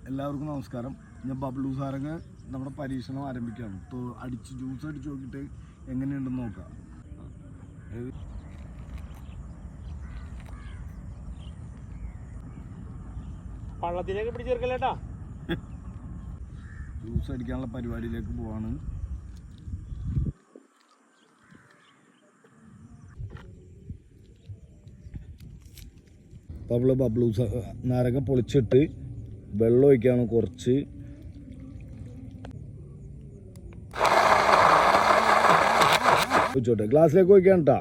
എല്ലാവർക്കും നമസ്കാരം. ഞാൻ ബബ്ലു സാറങ്ങ് നമ്മുടെ പരീക്ഷണം ആരംഭിക്കുകയാണ്. ഇപ്പോൾ ജ്യൂസ് അടിച്ച് നോക്കിയിട്ട് എങ്ങനെയുണ്ടെന്ന് നോക്കാം. പള്ളത്തിലേക്ക് പിടിച്ചേർക്കല്ലേട്ടാ. ജ്യൂസ് അടിക്കാനുള്ള പരിപാടിയിലേക്ക് പോവാണ്. ബബ്ലു നാരങ്ങ പൊളിച്ചിട്ട് വെള്ളം ഒഴിക്കാണ് കുറച്ച്. ഒഴിച്ചോട്ടെ, ഗ്ലാസ്സിലേക്ക് ഒഴിക്കാൻ കേട്ടാ.